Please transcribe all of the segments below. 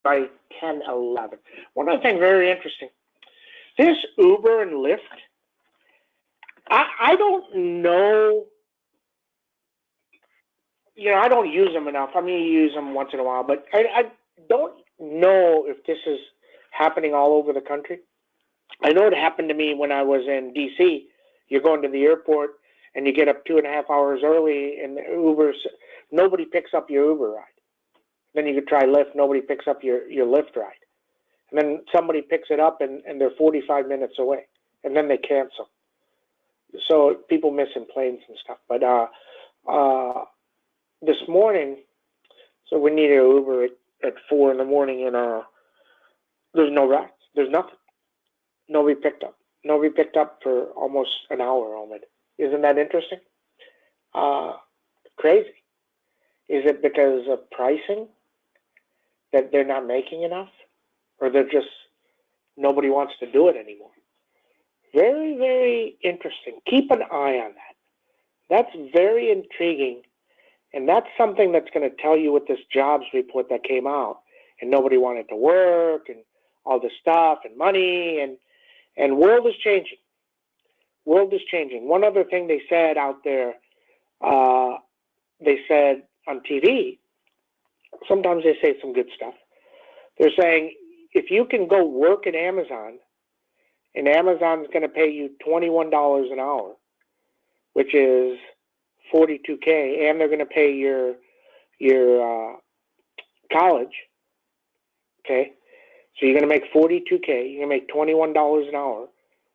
by 1011. One other thing very interesting. This Uber and Lyft, I don't know. I don't use them enough. I mean, you use them once in a while, but I don't know if this is happening all over the country. I know it happened to me when I was in D.C. You're going to the airport and you get up 2.5 hours early, and nobody picks up your Uber ride. Then you could try Lyft. Nobody picks up your Lyft ride. And then somebody picks it up, and they're 45 minutes away, and then they cancel. So people missing planes and stuff. But this morning, so we needed an Uber at 4 in the morning, and there's no rides. There's nothing. Nobody picked up. Nobody picked up for almost an hour already. Isn't that interesting? Crazy. Is it because of pricing that they're not making enough? Or they're just, nobody wants to do it anymore? Very, very interesting. Keep an eye on that. That's very intriguing. And that's something that's going to tell you with this jobs report that came out. And nobody wanted to work and all this stuff and money. And world is changing. World is changing. One other thing they said out there, they said on TV, sometimes they say some good stuff. They're saying, if you can go work at Amazon, and Amazon's going to pay you $21 an hour, which is $42K, and they're going to pay your college, okay? So you're going to make $42K, you're going to make $21 an hour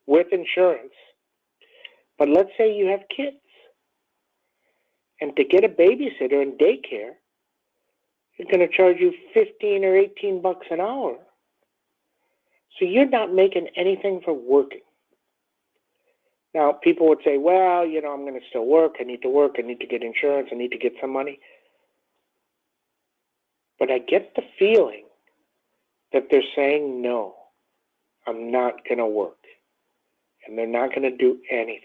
with insurance. But let's say you have kids, and to get a babysitter in daycare, it's going to charge you $15 or $18 an hour. So you're not making anything for working. Now, people would say, well, I'm going to still work. I need to get insurance. I need to get some money. But I get the feeling that they're saying, no, I'm not going to work. And they're not going to do anything.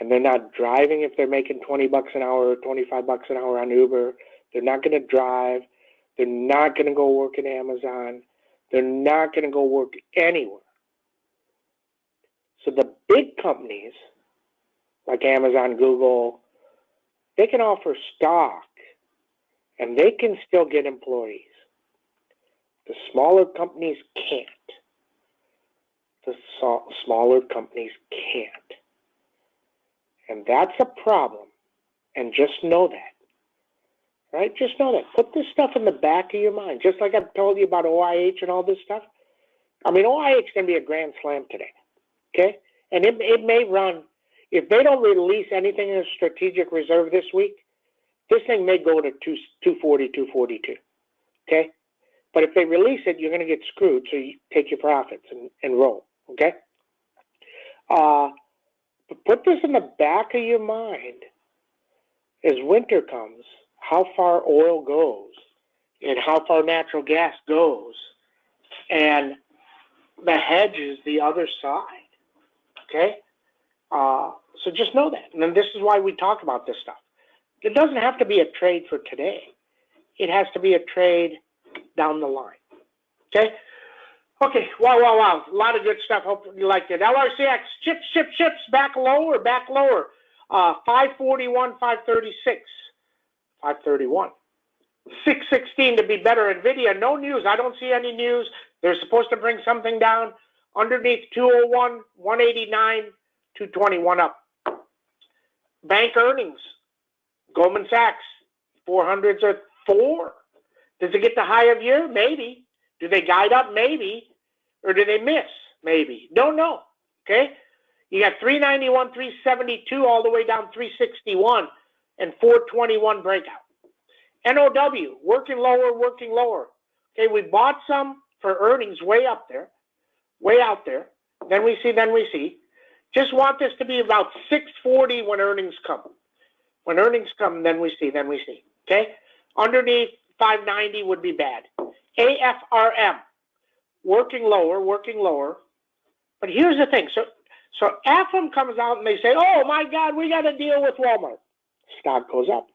And they're not driving if they're making $20 an hour or $25 an hour on Uber. They're not going to drive. They're not going to go work at Amazon. They're not going to go work anywhere. So the big companies like Amazon, Google, they can offer stock and they can still get employees. The smaller companies can't. The smaller companies can't. And that's a problem. And just know that. Right? Just know that. Put this stuff in the back of your mind. Just like I've told you about OIH and all this stuff. I mean, OIH is going to be a grand slam today. Okay? And it may run, if they don't release anything in a strategic reserve this week, this thing may go to 240, 242. Okay? But if they release it, you're going to get screwed. So you take your profits and roll. Okay? But put this in the back of your mind as winter comes, how far oil goes and how far natural gas goes. And the hedge is the other side. Okay? So just know that. And then this is why we talk about this stuff. It doesn't have to be a trade for today. It has to be a trade down the line. Okay? Okay, wow. A lot of good stuff. Hope you liked it. LRCX, chips, back lower. 541, 536. 531. 616 to be better. NVIDIA, no news. I don't see any news. They're supposed to bring something down. Underneath 201, 189, 221 up. Bank earnings. Goldman Sachs, 400s are 4. Does it get the high of year? Maybe. Do they guide up? Maybe. Or do they miss? Maybe. Don't know. Okay? You got 391, 372 all the way down 361 and 421 breakout. NOW, working lower. Okay, we bought some for earnings way up there, way out there. Then we see. Just want this to be about 640 when earnings come. When earnings come, then we see. Okay? Underneath 590 would be bad. AFRM, working lower. But here's the thing. So AFM comes out and they say, oh my God, we got to deal with Walmart. Stock goes up.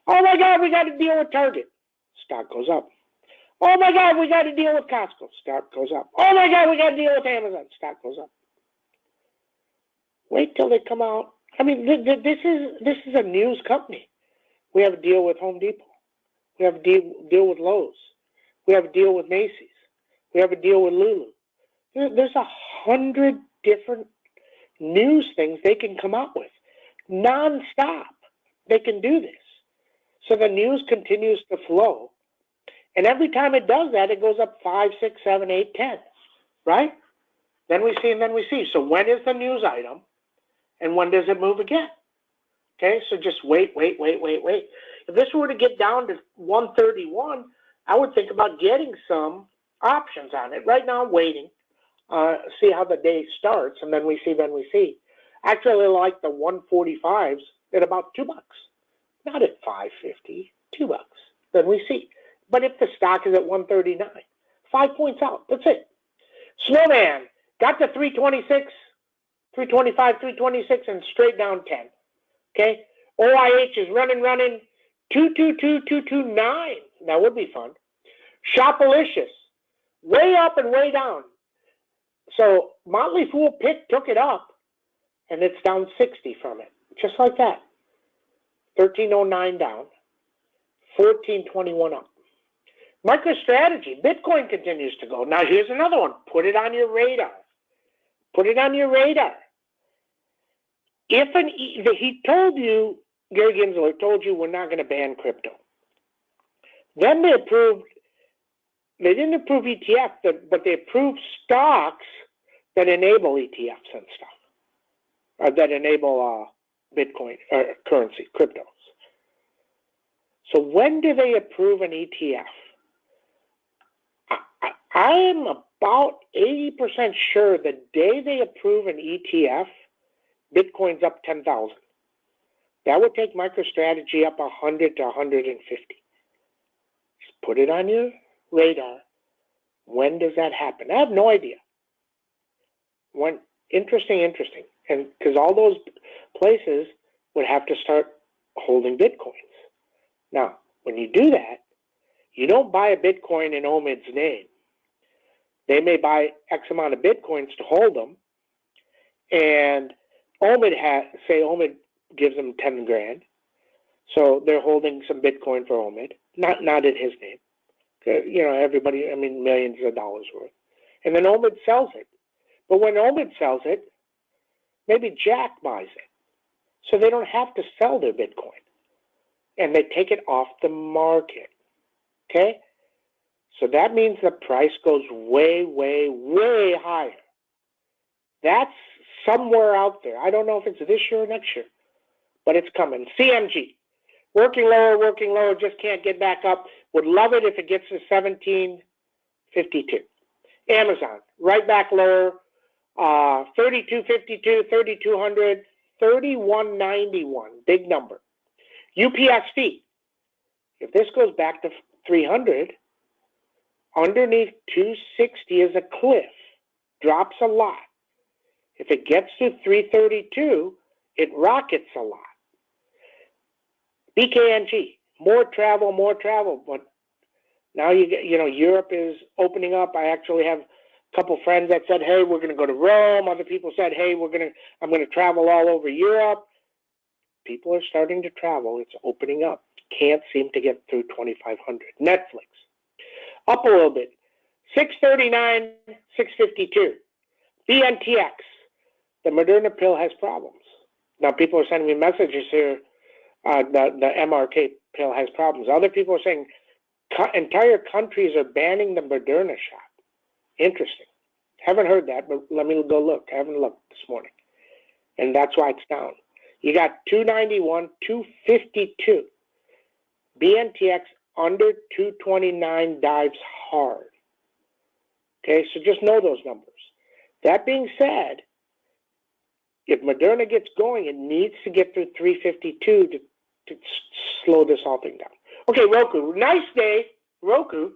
Oh my God, we got to deal with Target. Stock goes up. Oh my God, we got to deal with Costco. Stock goes up. Oh my God, we got to deal with Amazon. Stock goes up. Wait till they come out. I mean, this is a news company. We have a deal with Home Depot. We have a deal with Lowe's. We have a deal with Macy's. We have a deal with Lulu. There's 100 different news things they can come up with. Non-stop. They can do this. So the news continues to flow. And every time it does that, it goes up 5, 6, 7, 8, 10. Right? Then we see and then we see. So when is the news item? And when does it move again? Okay, so just wait. If this were to get down to 131, I would think about getting some options on it. Right now I'm waiting, see how the day starts, and then we see. Actually, I like the 145s at about $2. Not at $5.50, $2. Then we see. But if the stock is at 139, 5 points out. That's it. Snowman got to 326, 325, 326, and straight down 10. Okay? OIH is running, 222, 229. That would be fun. Shopalicious, way up and way down. So Motley Fool took it up, and it's down 60 from it. Just like that. 1309 down, 1421 up. MicroStrategy, Bitcoin continues to go. Now here's another one. Put it on your radar. Put it on your radar. He told you, Gary Gensler told you we're not going to ban crypto. Then they didn't approve ETF, but they approved stocks that enable ETFs and stuff, or that enable Bitcoin or currency, cryptos. So when do they approve an ETF? I am about 80% sure the day they approve an ETF, Bitcoin's up 10,000. That would take MicroStrategy up 100 to 150. Just put it on your radar. When does that happen? I have no idea. When interesting, and because all those places would have to start holding Bitcoins. Now, when you do that, you don't buy a Bitcoin in Omid's name. They may buy X amount of Bitcoins to hold them, and Omid gives them 10 grand, so they're holding some Bitcoin for Omid, not in his name. Everybody, millions of dollars worth, and then Omid sells it. But when Omid sells it, maybe Jack buys it, so they don't have to sell their Bitcoin, and they take it off the market. Okay, so that means the price goes way, way, way higher. That's somewhere out there. I don't know if it's this year or next year, but it's coming. CMG, working lower, just can't get back up. Would love it if it gets to 1752. Amazon, right back lower, 3252, 3200, 3191, big number. UPSD, if this goes back to 300, underneath 260 is a cliff, drops a lot. If it gets to 332, it rockets a lot. BKNG, more travel, but now Europe is opening up. I actually have a couple friends that said, hey, we're going to go to Rome. Other people said, hey, I'm going to travel all over Europe. People are starting to travel. It's opening up. Can't seem to get through 2,500. Netflix, up a little bit. 639, 652. BNTX, the Moderna pill has problems. Now people are sending me messages here. The MRK pill has problems. Other people are saying entire countries are banning the Moderna shot. Interesting. Haven't heard that, but let me go look. I haven't looked this morning. And that's why it's down. You got 291, 252. BNTX under 229 dives hard. Okay, so just know those numbers. That being said, if Moderna gets going, it needs to get through 352 to slow this whole thing down. Okay, Roku, nice day. Roku,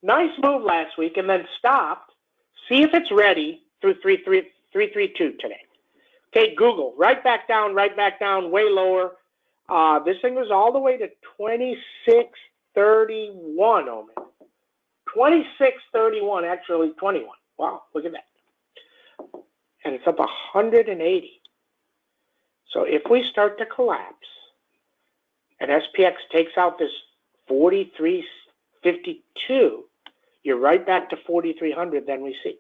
nice move last week and then stopped. See if it's ready through 332 today. Okay, Google, right back down, way lower. This thing was all the way to 2631, Omen. 26.31, actually 21. Wow, look at that. And it's up 180. So if we start to collapse and SPX takes out this 43.52, you're right back to 4,300, then we see.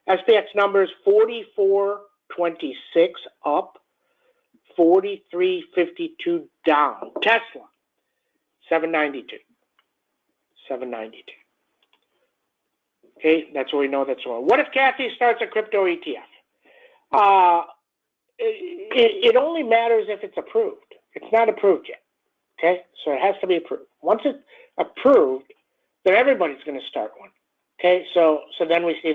SPX numbers 44.26 up, 43.52 down. Tesla, 792. 792. Okay, that's what we know that's wrong. What if Kathy starts a crypto ETF? It only matters if it's approved. It's not approved yet. Okay, so it has to be approved. Once it's approved, then everybody's going to start one. Okay, so then we see.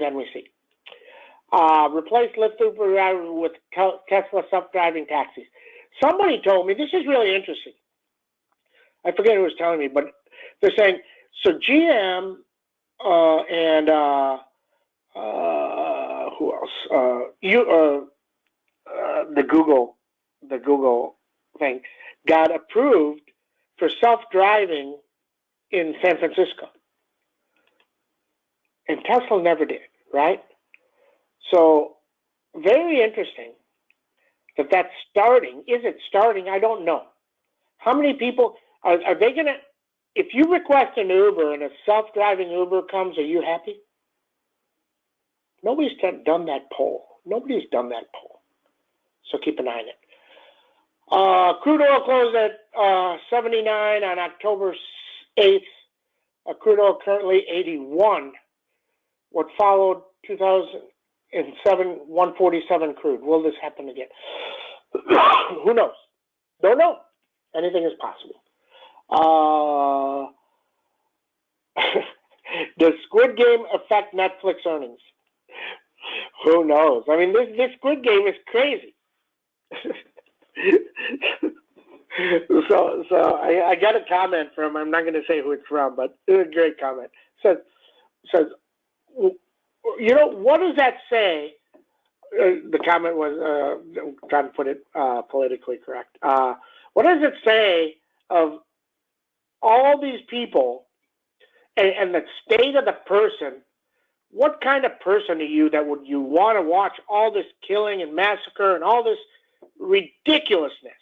Replace Lyft Uber with Tesla self-driving taxis. Somebody told me, this is really interesting. I forget who was telling me, but they're saying, so GM and who else? The Google thing got approved for self-driving in San Francisco. And Tesla never did, right? So, very interesting that that's starting. Is it starting? I don't know. How many people, are they going to, if you request an Uber and a self-driving Uber comes, are you happy? Nobody's done that poll. Nobody's done that poll. So keep an eye on it. Crude oil closed at 79 on October 8th. Crude oil currently 81. What followed 2007, 147 crude. Will this happen again? Who knows? Don't know. Anything is possible. Does Squid Game affect Netflix earnings? Who knows? I mean, this Squid Game is crazy. So I got a comment from, I'm not going to say who it's from, but it was a great comment. Says, you know, what does that say? The comment was, I'm trying to put it politically correct. What does it say of all these people and the state of the person? What kind of person are you that would you want to watch all this killing and massacre and all this ridiculousness?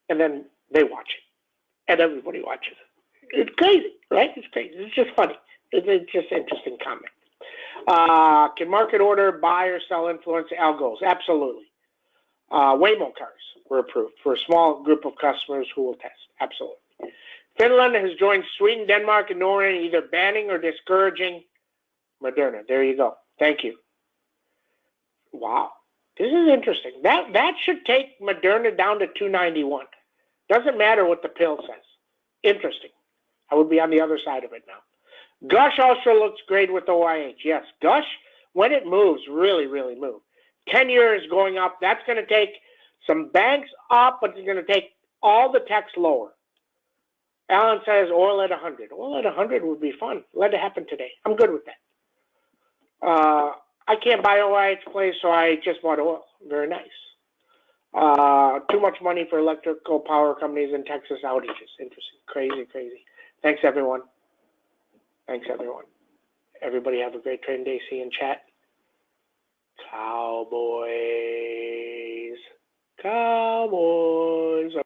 And then they watch it, and everybody watches it. It's crazy, right? It's crazy. It's just funny. It's just an interesting comment. Can market order buy or sell influence algos? Absolutely. Waymo cars were approved for a small group of customers who will test. Absolutely. Finland has joined Sweden, Denmark, and Norway in either banning or discouraging Moderna. There you go. Thank you. Wow. This is interesting. That should take Moderna down to 291. Doesn't matter what the pill says. Interesting. I would be on the other side of it now. Gush also looks great with OIH. Yes, Gush, when it moves, really, really move. 10-year is going up. That's going to take some banks up, but it's going to take all the techs lower. Alan says oil at 100. Oil at 100 would be fun. Let it happen today. I'm good with that. I can't buy OIH plays, so I just bought oil. Very nice. Too much money for electrical power companies in Texas outages. Interesting. Crazy, crazy. Thanks, everyone. Thanks, everyone. Everybody have a great trading day. See you in chat. Cowboys. Cowboys.